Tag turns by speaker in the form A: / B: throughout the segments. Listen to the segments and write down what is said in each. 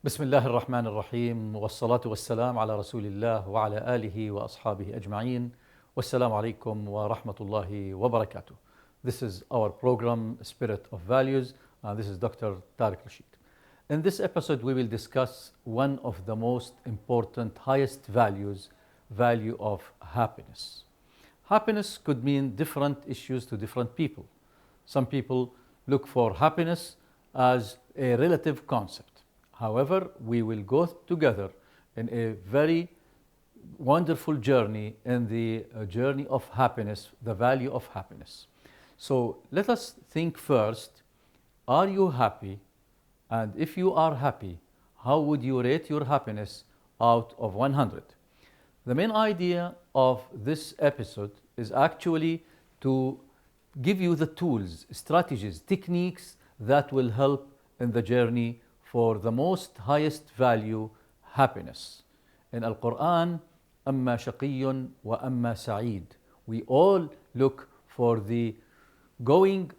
A: بسم الله الرحمن الرحيم والصلاة والسلام على رسول الله وعلى آله وأصحابه أجمعين والسلام عليكم ورحمة الله وبركاته. This is our program Spirit of Values. This is Dr. Tariq Rashid. In this episode we will discuss one of the most important, highest values, value of happiness. Happiness could mean different issues to different people. Some people look for happiness as a relative concept. However, we will go together in a very wonderful journey in the journey of happiness, the value of happiness. So let us think first, are you happy? And if you are happy, how would you rate your happiness out of 100? The main idea of this episode is actually to give you the tools, strategies, techniques that will help in the journey for the most highest value, happiness. In Al-Quran, أَمَّا شَقِيٌّ وَأَمَّا سَعِيدٌ. We all look for the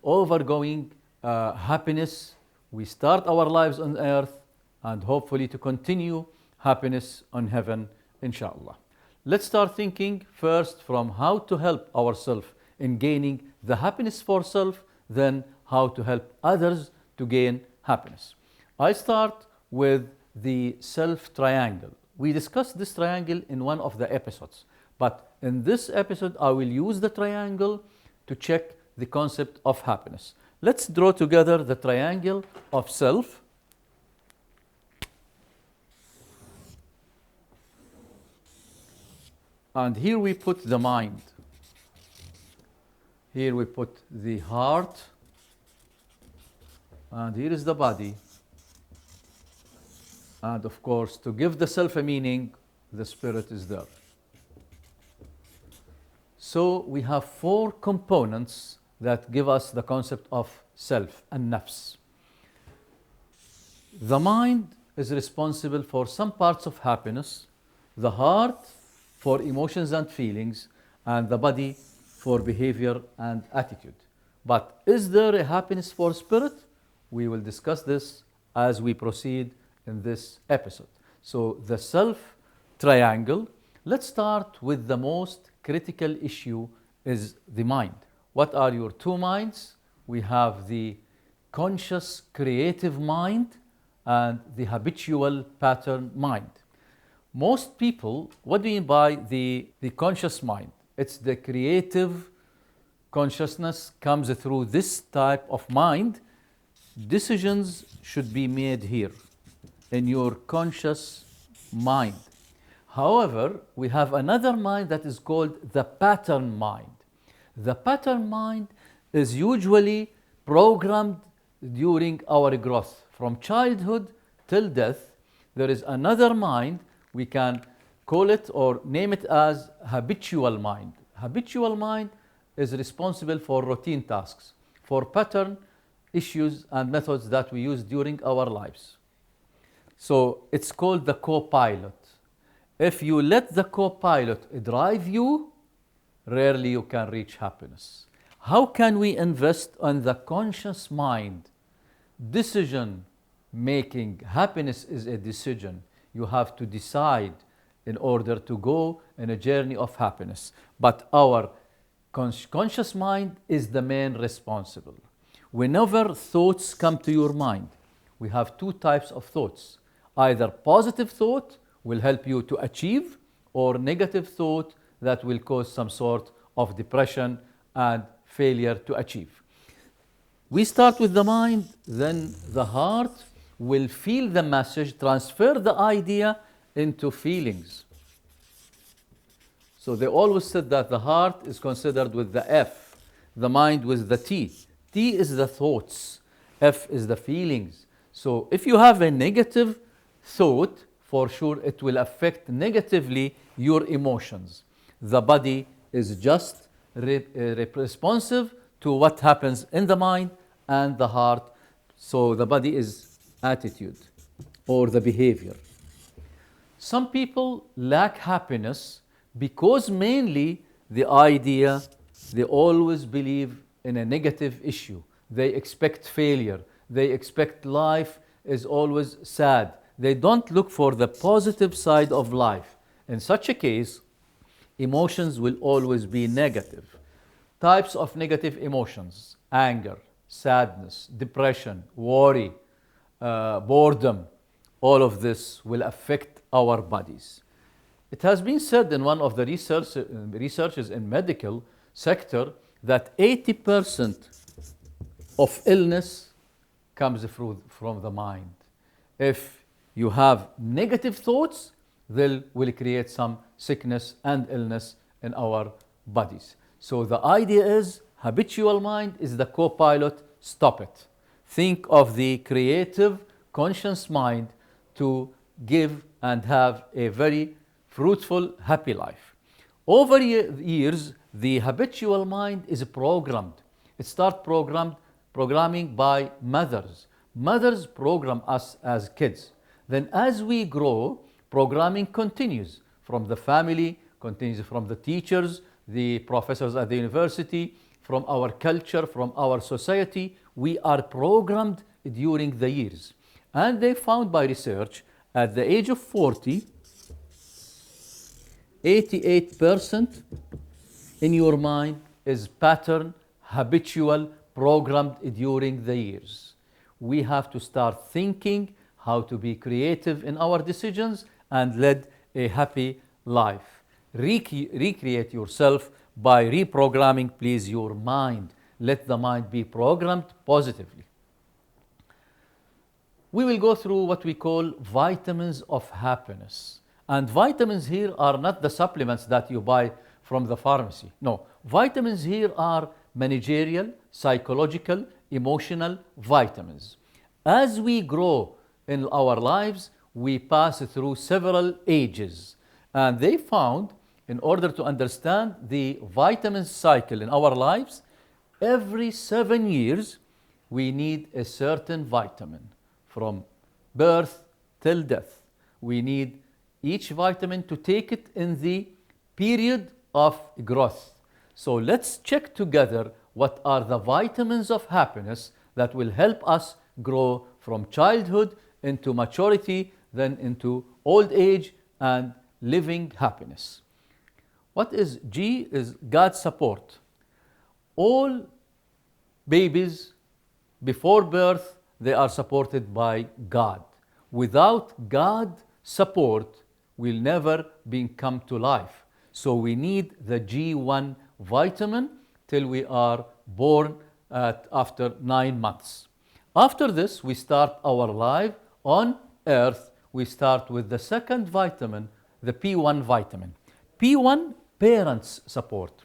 A: overgoing happiness. We start our lives on earth and hopefully to continue happiness on heaven, inshallah. Let's start thinking first from how to help ourselves in gaining the happiness for self, then how to help others to gain happiness. I start with the self triangle. We discussed this triangle in one of the episodes, but in this episode I will use the triangle to check the concept of happiness. Let's draw together the triangle of self. And here we put the mind. Here we put the heart. And here is the body. And of course, to give the self a meaning, the spirit is there. So we have four components that give us the concept of self and nafs. The mind is responsible for some parts of happiness, the heart for emotions and feelings, and the body for behavior and attitude. But is there a happiness for spirit? We will discuss this as we proceed in this episode. So the self triangle, let's start with the most critical issue is the mind. What are your two minds? We have the conscious creative mind and the habitual pattern mind. Most people, what do you mean by the conscious mind? It's the creative consciousness comes through this type of mind. Decisions should be made here in your conscious mind. However, we have another mind that is called the pattern mind. The pattern mind is usually programmed during our growth. From childhood till death, there is another mind, we can call it or name it as habitual mind. Habitual mind is responsible for routine tasks, for pattern issues and methods that we use during our lives. So it's called the co-pilot. If you let the co-pilot drive you, rarely you can reach happiness. How can we invest on the conscious mind? Decision making. Happiness is a decision. You have to decide in order to go in a journey of happiness. But our conscious mind is the main responsible. Whenever thoughts come to your mind, we have two types of thoughts. Either positive thought will help you to achieve, or negative thought that will cause some sort of depression and failure to achieve. We start with the mind, then the heart will feel the message, transfer the idea into feelings. So they always said that the heart is considered with the F, the mind with the T. T is the thoughts, F is the feelings. So if you have a negative thought, for sure it will affect negatively your emotions. The body is just responsive to what happens in the mind and the heart. So the body is attitude or the behavior. Some people lack happiness because mainly the idea, they always believe in a negative issue. They expect failure. They expect life is always sad. They don't look for the positive side of life. In such a case, emotions will always be negative. Types of negative emotions: anger, sadness, depression, worry, boredom. All of this will affect our bodies. It has been said in one of the researches in medical sector that 80% of illness comes from the mind. If you have negative thoughts, they will create some sickness and illness in our bodies. So the idea is habitual mind is the co-pilot. Stop it. Think of the creative, conscious mind to give and have a very fruitful, happy life. Over years, the habitual mind is programmed. It starts programming by mothers. Mothers program us as kids. Then as we grow, programming continues from the family, continues from the teachers, the professors at the university, from our culture, from our society. We are programmed during the years. And they found by research at the age of 40, 88% in your mind is pattern, habitual, programmed during the years. We have to start thinking how to be creative in our decisions and lead a happy life. Recreate yourself by reprogramming, please, your mind. Let the mind be programmed positively. We will go through what we call vitamins of happiness. And vitamins here are not the supplements that you buy from the pharmacy. No, vitamins here are managerial, psychological, emotional vitamins. As we grow in our lives, we pass through several ages. And they found, in order to understand the vitamin cycle in our lives, every 7 years, we need a certain vitamin. From birth till death, we need each vitamin to take it in the period of growth. So let's check together what are the vitamins of happiness that will help us grow from childhood into maturity, then into old age and living happiness. What is G? Is God's support. All babies before birth, they are supported by God. Without God's support, we'll never come to life. So we need the G1 vitamin till we are born after 9 months. After this, we start our life on earth. We start with the second vitamin, the P1 vitamin. P1, parents' support.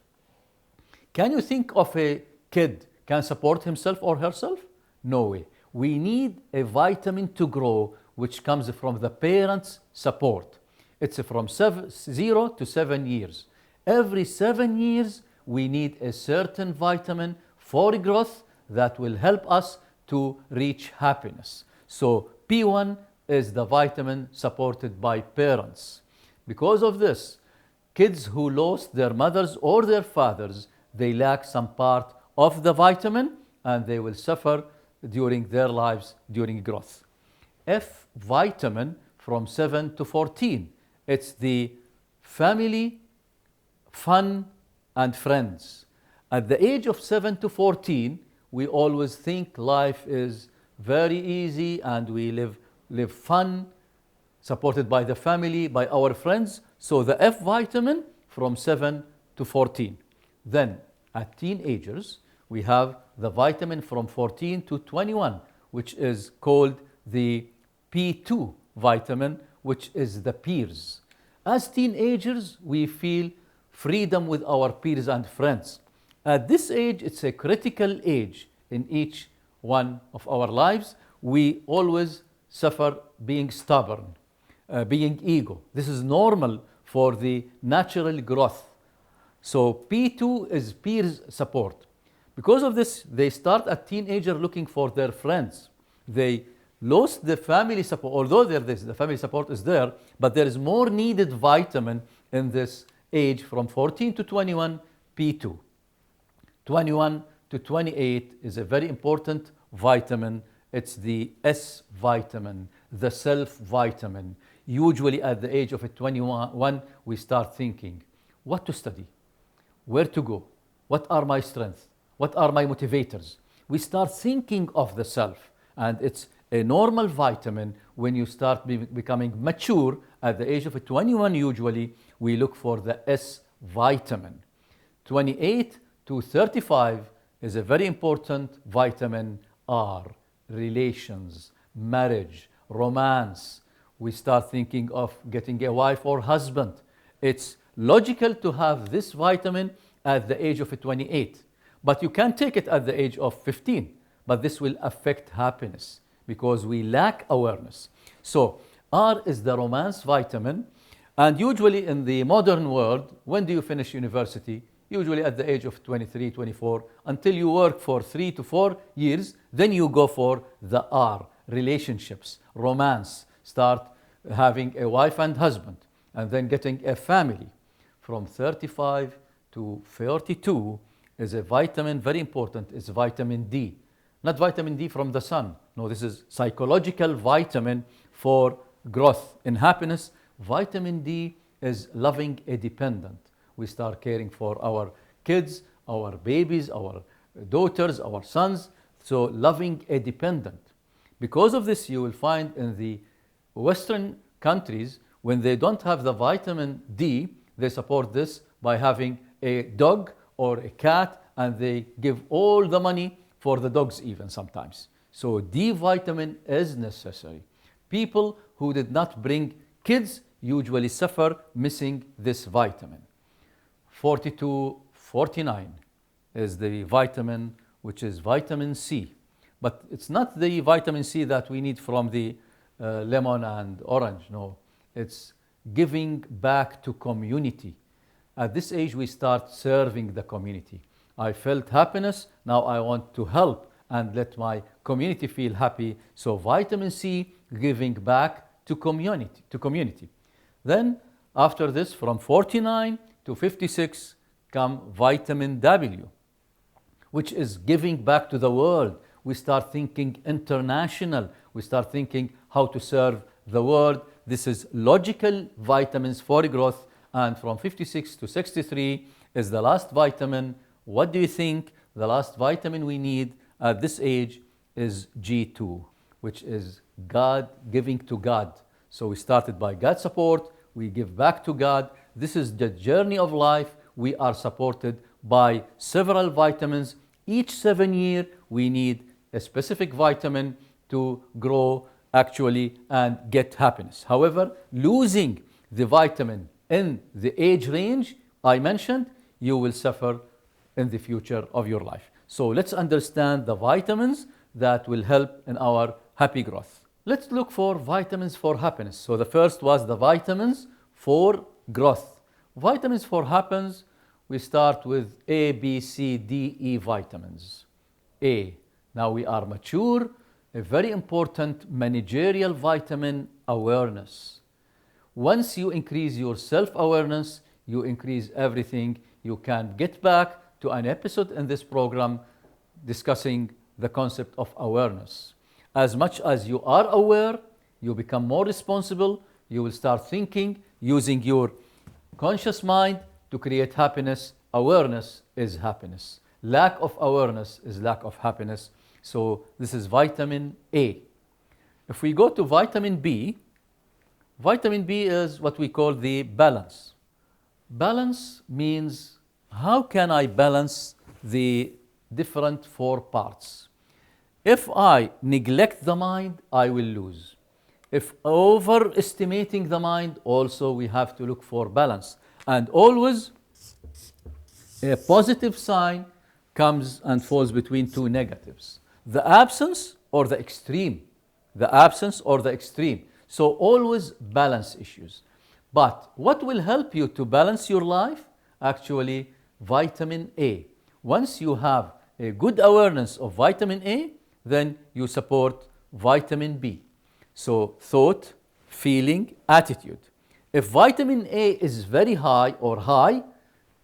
A: Can you think of a kid can support himself or herself? No way. We need a vitamin to grow, which comes from the parents' support. It's from 0 to 7 years. Every 7 years, we need a certain vitamin for growth that will help us to reach happiness. So P1 is the vitamin supported by parents. Because of this, kids who lost their mothers or their fathers, they lack some part of the vitamin and they will suffer during their lives during growth. F vitamin from 7 to 14. It's the family, fun, and friends. At the age of 7 to 14, we always think life is very easy and we live fun, supported by the family, by our friends. So the F vitamin from 7 to 14. Then at teenagers, we have the vitamin from 14 to 21, which is called the P2 vitamin, which is the peers. As teenagers, we feel freedom with our peers and friends. At this age, it's a critical age in each one of our lives. We always suffer being stubborn, being ego. This is normal for the natural growth. So P2 is peers support. Because of this, they start at teenager looking for their friends. They lost the family support, although the family support is there, but there is more needed vitamin in this age from 14 to 21, P2. 21 to 28 is a very important vitamin. It's the S vitamin, the self-vitamin. Usually at the age of 21, we start thinking, what to study, where to go, what are my strengths, what are my motivators. We start thinking of the self, and it's a normal vitamin. When you start becoming mature at the age of 21, usually we look for the S vitamin. 28 to 35 is a very important vitamin R. Relations, marriage, romance. We start thinking of getting a wife or husband. It's logical to have this vitamin at the age of 28, but you can take it at the age of 15, but this will affect happiness because we lack awareness. So R is the romance vitamin, and usually in the modern world, when do you finish university? Usually at the age of 23, 24, until you work for 3 to 4 years, then you go for the R, relationships, romance, start having a wife and husband, and then getting a family. From 35 to 32 is a vitamin, very important, is vitamin D. Not vitamin D from the sun. No, this is psychological vitamin for growth in happiness. Vitamin D is loving a dependent. We start caring for our kids, our babies, our daughters, our sons. So loving a dependent. Because of this, you will find in the Western countries, when they don't have the vitamin D, they support this by having a dog or a cat, and they give all the money for the dogs even sometimes. So D vitamin is necessary. People who did not bring kids usually suffer missing this vitamin. 40 to 49 is the vitamin, which is vitamin C. But it's not the vitamin C that we need from the lemon and orange. No, it's giving back to community. At this age, we start serving the community. I felt happiness, now I want to help and let my community feel happy. So vitamin C, giving back to community. Then after this, from 49 to 56, come vitamin W, which is giving back to the world. We start thinking international. We start thinking how to serve the world. This is logical vitamins for growth. And from 56 to 63 is the last vitamin. What do you think? The last vitamin we need at this age is G2, which is God, giving to God. So we started by God support, we give back to God. This is the journey of life. We are supported by several vitamins. Each 7 years, we need a specific vitamin to grow actually and get happiness. However, losing the vitamin in the age range I mentioned, you will suffer in the future of your life. So let's understand the vitamins that will help in our happy growth. Let's look for vitamins for happiness. So the first was the vitamins for growth. Vitamins for happiness, we start with A, B, C, D, E vitamins. A, now we are mature, a very important managerial vitamin, awareness. Once you increase your self-awareness, you increase everything. You can get back to an episode in this program discussing the concept of awareness. As much as you are aware, you become more responsible. You will start thinking, using your conscious mind to create happiness. Awareness is happiness. Lack of awareness is lack of happiness. So this is vitamin A. If we go to vitamin B is what we call the balance. Balance means how can I balance the different 4 parts? If I neglect the mind, I will lose. If overestimating the mind, also we have to look for balance. And always a positive sign comes and falls between 2 negatives. The absence or the extreme. The absence or the extreme. So always balance issues. But what will help you to balance your life? Actually, vitamin A. Once you have a good awareness of vitamin A, then you support vitamin B. So thought, feeling, attitude. If vitamin A is very high or high,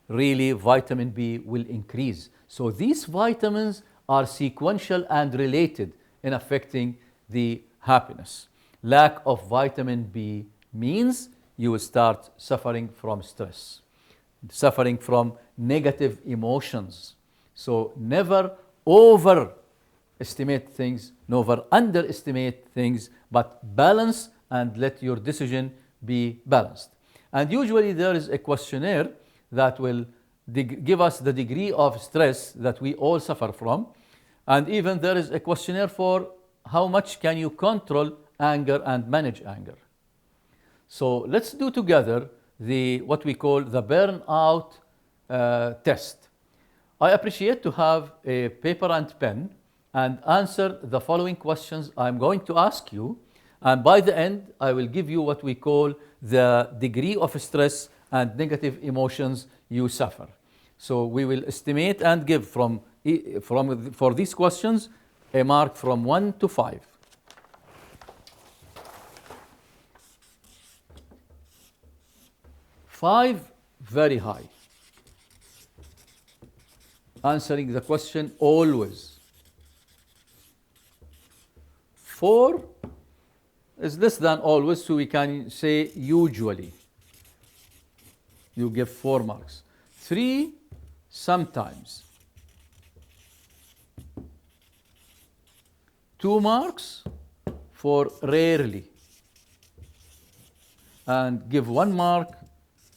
A: really vitamin B will increase. So these vitamins are sequential and related in affecting the happiness. lack of vitamin B means you will start suffering from stress, suffering from negative emotions. So never overestimate things, never underestimate things, but balance and let your decision be balanced. And usually there is a questionnaire that will give us the degree of stress that we all suffer from. And even there is a questionnaire for how much can you control anger and manage anger. So let's do together what we call the burnout test. I appreciate to have a paper and pen and answer the following questions I'm going to ask you. And by the end, I will give you what we call the degree of stress and negative emotions you suffer. So we will estimate and give for these questions a mark from 1 to 5. 5, very high. Answering the question always. 4 is less than always, so we can say usually. You give 4 marks. 3, sometimes. 2 marks for rarely. And give 1 mark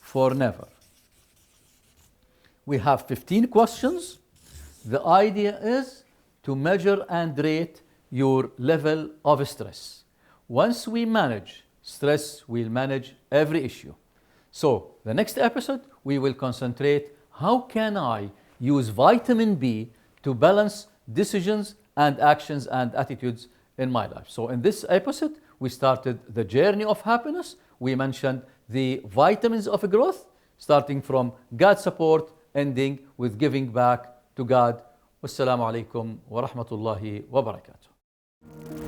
A: for never. We have 15 questions. The idea is to measure and rate your level of stress. Once we manage stress, we'll manage every issue. So the next episode, we will concentrate how can I use vitamin B to balance decisions and actions and attitudes in my life. So in this episode, we started the journey of happiness. We mentioned the vitamins of growth, starting from God support, ending with giving back to God. Wassalamu alaikum wa rahmatullahi wa barakatuh.